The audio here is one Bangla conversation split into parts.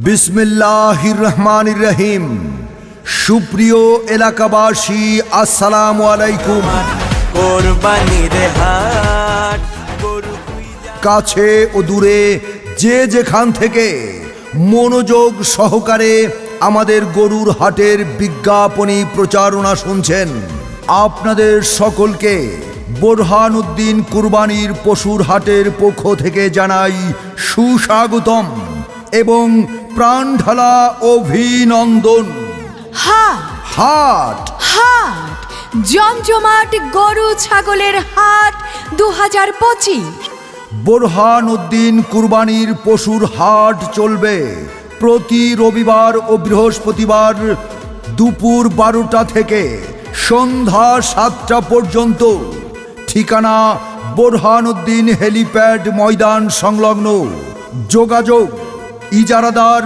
বিসমিল্লাহির রহমানির রহিম। সুপ্রিয় এলাকাবাসী, আসসালামু আলাইকুম। কোরবানির হাট, কাছে ও দূরে যে যেখান থেকে মনোযোগ সহকারে আমাদের গরুর হাটের বিজ্ঞাপনী প্রচারণা শুনছেন, আপনাদের সকলকে বোরহানউদ্দিন কুরবানির পশুর হাটের পক্ষ থেকে জানাই সুস্বাগতম এবং প্রাণঢালা অভিনন্দন। হাট হাট জমজমাট গরু ছাগলের হাট 2025। বোরহানউদ্দিন কুরবানির পশুর হাট চলবে প্রতি রবিবার ও বৃহস্পতিবার দুপুর 12টা থেকে সন্ধ্যা 7টা পর্যন্ত। ঠিকানা বোরহানউদ্দিন হেলিপ্যাড ময়দান সংলগ্ন। যোগাযোগ ইজারাদার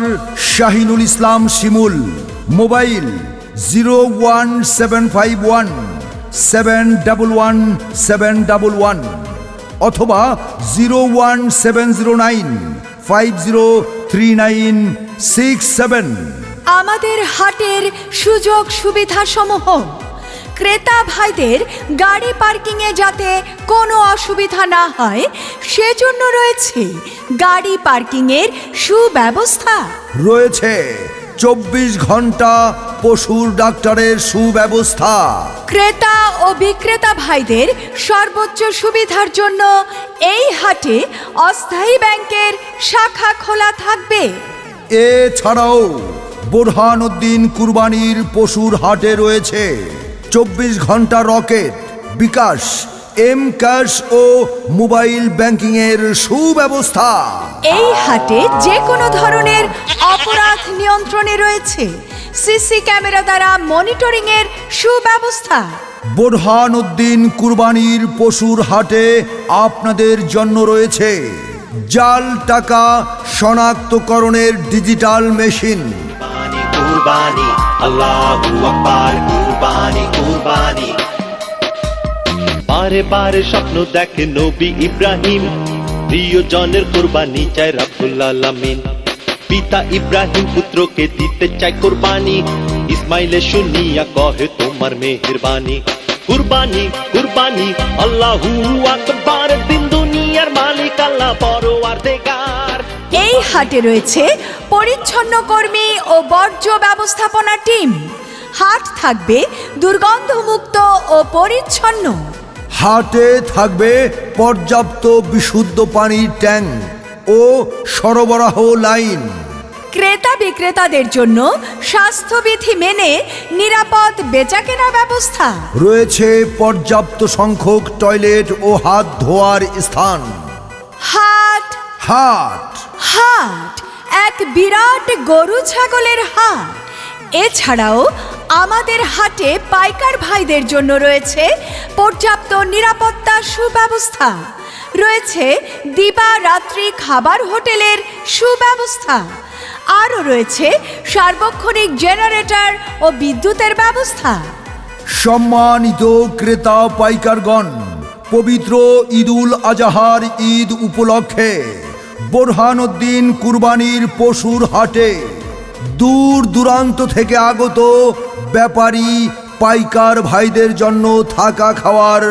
শাহিনুল ইসলাম শিমুল। মোবাইল 01751 711 711 অথবা 01709 503967। আমাদের হাটের সুযোগ সুবিধা সমূহ: ক্রেতা ভাইদের গাড়ি পার্কিংয়ে যাতে কোনো অসুবিধা না হয় সেজন্য রয়েছে গাড়ি পার্কিংয়ের সুব্যবস্থা। রয়েছে 24 ঘন্টা পশুর ডাক্তারের সুব্যবস্থা। ক্রেতা ও বিক্রেতা ভাইদের সর্বোচ্চ সুবিধার জন্য এই হাটে অস্থায়ী ব্যাংকের শাখা খোলা থাকবে। এছাড়াও বোরহানউদ্দিন কুরবানির পশুর হাটে রয়েছে 24 ঘন্টা রকেট, বিকাশ, এম ক্যাশ ও মোবাইল ব্যাংকিং এর সুব্যবস্থা। এই হাটে যে কোনো ধরনের অপরাধ নিয়ন্ত্রণে রয়েছে সিসি ক্যামেরা দ্বারা মনিটরিং এর সুব্যবস্থা। বোরহানউদ্দিন কুরবানির পশুর হাটে আপনাদের জন্য রয়েছে জাল টাকা শনাক্তকরণের ডিজিটাল মেশিন। কুরবানি, আল্লাহু আকবার, কুরবানি কুরবানি। বারে বারে স্বপ্ন দেখে নবী ইব্রাহিম, প্রিয়জনের কুরবানি চায় রাব্বুল আলামিন। পিতা ইব্রাহিম পুত্রকে দিতে চায় কুরবানি, ইসমাইলে শুনিয়া কহে তোমার মেহেরবানি। কুরবানি কুরবানি, আল্লাহু আকবার, দিন দুনিয়ার মালিক আল্লাহ পরওয়ারদিগার। এই হাটে রয়েছে পরিচ্ছন্ন কর্মী ও বর্জ্য ব্যবস্থাপনা টিম। হাট থাকবে দুর্গন্ধমুক্ত ও পরিচ্ছন্ন। হাটে থাকবে পর্যাপ্ত বিশুদ্ধ পানির ট্যাঙ্ক ও সরবরাহ লাইন। ক্রেতা বিক্রেতাদের জন্য স্বাস্থ্যবিধি মেনে নিরাপদ বেচাকেনা ব্যবস্থা। রয়েছে পর্যাপ্ত সংখ্যক টয়লেট ও হাত ধোয়ার স্থান। হাট হাট হাট এক বিরাট গরু ছাগলের হাট। এছাড়াও আমাদের হাটে পাইকার ভাইদের জন্য রয়েছে পর্যাপ্ত নিরাপত্তা সুব্যবস্থা। রয়েছে দিবারাত্রি খাবার হোটেলের সুব্যবস্থা। আরও রয়েছে সার্বক্ষণিক জেনারেটর ও বিদ্যুতের ব্যবস্থা। সম্মানিত ক্রেতা পাইকারগণ, পবিত্র ঈদুল আজহার ঈদ উপলক্ষে বোরহানউদ্দিন কুরবানির পশুর হাটে দূর দূরান্ত থেকে আগত ব্যাপারী পাইকার ভাইদের জন্য থাকা খাওয়ার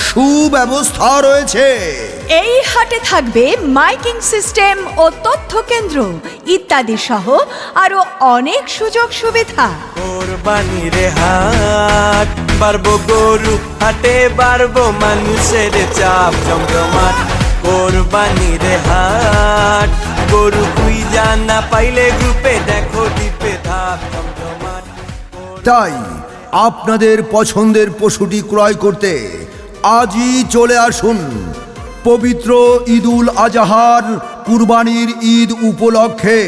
সুব্যবস্থা রয়েছে। এই হাটে থাকবে মাইকিং সিস্টেম ও তথ্য কেন্দ্র ইত্যাদি সহ আরো অনেক সুযোগ সুবিধা। কোরবানির হাট, বাড়বো গরু হাটে, বাড়বো মানুষের চাপ জমজমাট। কোরবানির হাট, গরু খুঁজা না পাইলে গ্রুপে দেখো দ্বীপে ধাপ জমজমাট। তাই আপনাদের পছন্দের পশুটি ক্রয় করতে আজই চলে আসুন পবিত্র ঈদুল আজহার কুরবানির ঈদ উপলক্ষে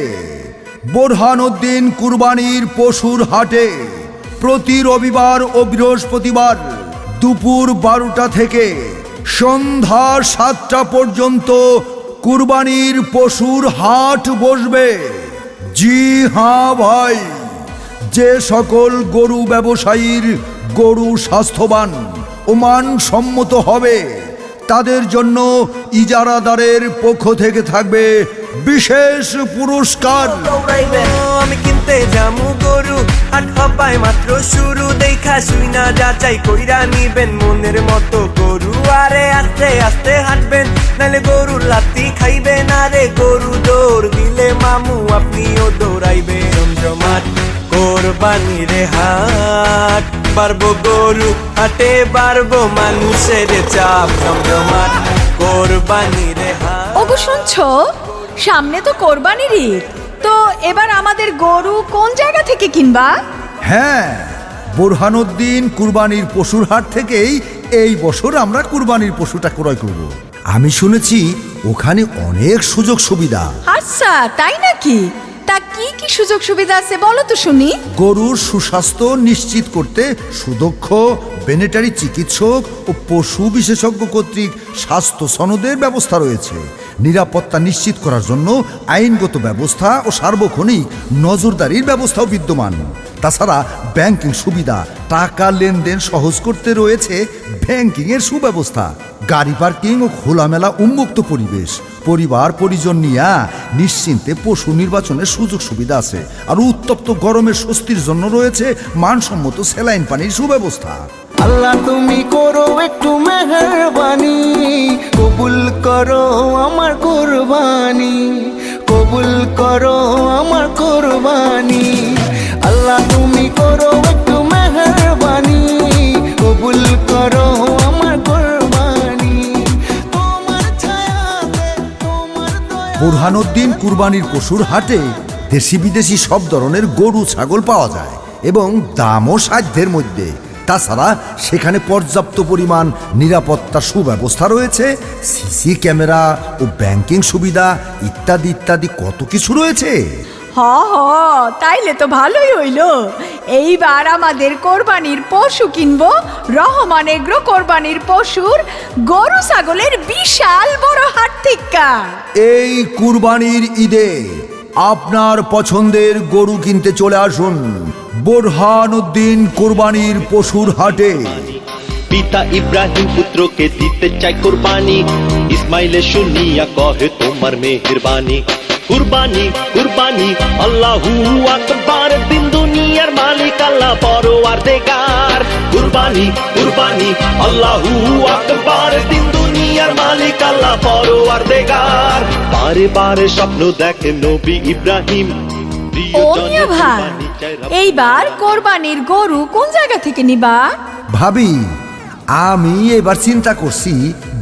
বোরহানউদ্দিন কুরবানির পশুর হাটে প্রতি রবিবার ও বৃহস্পতিবার দুপুর 12টা থেকে সন্ধ্যা 7টা পর্যন্ত কুরবানির পশুর হাট বসবে। জি হ্যাঁ ভাই, যে সকল গরু ব্যবসায়ীর গরু স্বাস্থ্যবান ও মানসম্মত হবে তাদের জন্য ইজারাদারের পক্ষ থেকে থাকবে বিশেষ পুরস্কার। আমি কিনতে যামু গরু, হাট হবাই মাত্র শুরু, দেখা শুই না যাচাই কইরা নিবেন মনের মতো গরু। আরে আস্তে আস্তে হাঁটবেন, নাহলে গরুর লাত্তি খাইবেন। আরে গরু দৌড় দিলে মামু আপনিও দৌড়াইবেন। জমজমাট কোরবানির হাট, বাড়বো গরু হাটে, বাড়বো মানুষের চাপ। জমজমাট কোরবানির হাট। ওগো শুনছো, সামনে তো কোরবানির ঈদ, তো এবার আমাদের গরু কোন জায়গা থেকে কিনবা? হ্যাঁ, বোরহানউদ্দিন কুরবানির পশুর হাট থেকেই এই বছর আমরা কুরবানির পশুটা ক্রয় করব। আমি শুনেছি ওখানে অনেক সুযোগ সুবিধা। আচ্ছা, তাই নাকি? তা কি কি সুযোগ সুবিধা আছে বলো তো শুনি। গরুর সুস্বাস্থ্য নিশ্চিত করতে সুদক্ষ ভেটেরিনারি চিকিৎসক ও পশু বিশেষজ্ঞ কর্তৃক স্বাস্থ্য সনদের ব্যবস্থা রয়েছে। নিরাপত্তা নিশ্চিত করার জন্য আইনগত ব্যবস্থা ও সার্বক্ষণিক নজরদারির ব্যবস্থাও বিদ্যমান। তাছাড়া ব্যাংকিং সুবিধা, টাকা লেনদেন সহজ করতে রয়েছে ব্যাংকিংয়ের সুব্যবস্থা। গাড়ি পার্কিং ও খোলামেলা উন্মুক্ত পরিবেশ, পরিবার পরিজন নিয়ে নিশ্চিন্তে পশু নির্বাচনের সুযোগ সুবিধা আছে। আর উত্তপ্ত গরমের স্বস্তির জন্য রয়েছে মানসম্মত স্যালাইন পানির সুব্যবস্থা। আল্লাহ তুমি করো একটু মেহেরবানি, কবুল করো আমার কুরবানি, কবুল করো আমার কুরবানি। আল্লাহ তুমি করো একটু মেহেরবানি, কবুল করো আমার কুরবানি। তোমার ছায়াতে তোমার দয়া। বোরহানউদ্দিন কুরবানির পশুর হাটে দেশি বিদেশি সব ধরনের গরু ছাগল পাওয়া যায় এবং দামও সাধ্যের মধ্যে। তাছাড়া সেখানে পর্যাপ্ত পরিমাণ নিরাপত্তা সুব্যবস্থা রয়েছে, সিসি ক্যামেরা ও ব্যাংকিং সুবিধা ইত্যাদি ইত্যাদি কত কিছু রয়েছে। হ হ, তাইলে তো ভালোই হইলো। এইবার আমাদের কোরবানির পশু কিনবো রহমান এগ্রো কোরবানির পশুর গরু ছাগলের বিশাল বড় হাট থেকে। এই কুরবানির ঈদে আপনার পছন্দের গরু কিনতে চলে আসুন বোরহানউদ্দিন কুরবানির পশুর হাটে। পিতা ইব্রাহিম পুত্রকে দিতে চায় কুরবানি, ইসমাইলে শুনিয়া কহে তোমার মেহেরবানি। কুরবানি কুরবানি আল্লাহু আকবার, দিন দুনিয়ার মালিক আল্লাহ পরওয়ারদিগার। কুরবানি কুরবানি আল্লাহু আকবার, দিন দুনিয়ার মালিক আল্লাহ পরওয়ারদিগার। বারে বারে স্বপ্ন দেখে নবী ইব্রাহিম, ও মিয়া ভাই, এইবার কোরবানির গরু কোন জায়গা থেকে নিবা? ভাবি, আমি এবার চিন্তা করছি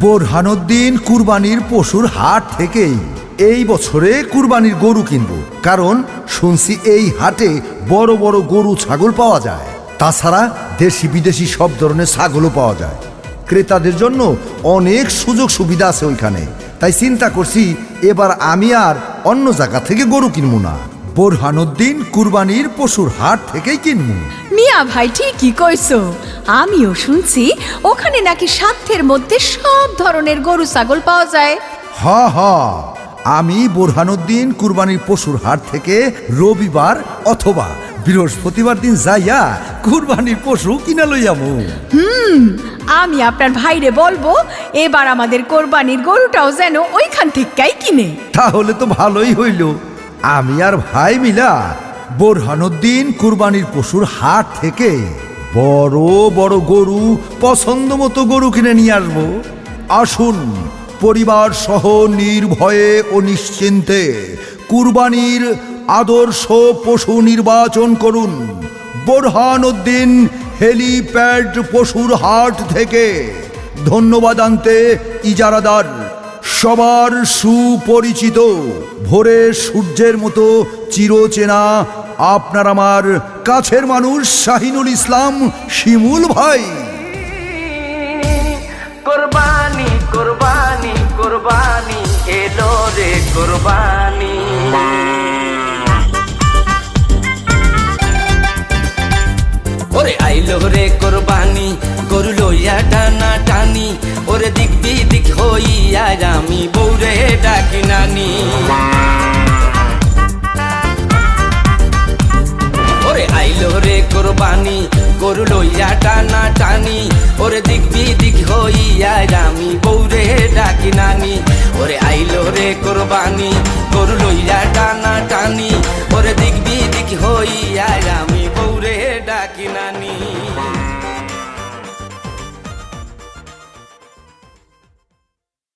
বোরহানউদ্দিন কুরবানির পশুর হাট থেকেই এই বছরে কুরবানির গরু কিনবো। কারণ শুনছি এই হাটে বড় বড় গরু ছাগল পাওয়া যায়। তাছাড়া দেশি বিদেশি সব ধরনের ছাগলও পাওয়া যায়। ক্রেতাদের জন্য অনেক সুযোগ সুবিধা আছে ওইখানে। তাই চিন্তা করছি এবার আমি আর অন্য জায়গা থেকে গরু কিনবো না, বোরহানউদ্দিন কুরবানির পশুর হাট থেকেই কিনবো। মিয়া ভাই ঠিকই কইছো, আমিও শুনছি ওখানে নাকি সাধ্যের মধ্যে সব ধরনের গরু ছাগল পাওয়া যায়। হ হ, আমি বোরহানউদ্দিন কুরবানির পশুর হাট থেকে রবিবার অথবা বৃহস্পতিবার দিন যাইয়া কুরবানির পশু কিনা লইয়ামু। আমি আপনার ভাইরে বলবো এবার আমাদের কোরবানির গরুটাও যেন ওইখান থেকেই কিনে। তাহলে তো ভালোই হইল। আমি আর ভাই মিলা বোরহানউদ্দিন কুরবানির পশুর হাট থেকে বড় বড় গরু, পছন্দ মতো গরু কিনে নিয়ে আসবো। আসুন পরিবার সহ নির্ভয়ে ও নিশ্চিন্তে কুরবানির আদর্শ পশু নির্বাচন করুন বোরহানউদ্দিন হেলিপ্যাড পশুর হাট থেকে। ধন্যবাদ আনতে ইজারাদার সবার সুপরিচিত, ভোরে সূর্যের মতো চিরচেনা আপনার আমার কাছের মানুষ শাহিনুল ইসলাম শিমুল ভাই। কোরবানি কোরবানি কোরবানি এলো রে কোরবানি। ওরে আইলো রে কোরবানি, গরু লইয়া টানা টানি। ওরে দিক বিদিক হইয়া আমি বৌরে ডাকি নানি। ওরে আইলো রে কোরবানি, গরু লইয়া টানা টানি। ওরে দিক বিদিক হইয়া আমি বৌরে ডাকি নানি। ওরে আইলো রে কোরবানি, গরু টানা টানি ওরে দিক বিদিক হইয়া আমি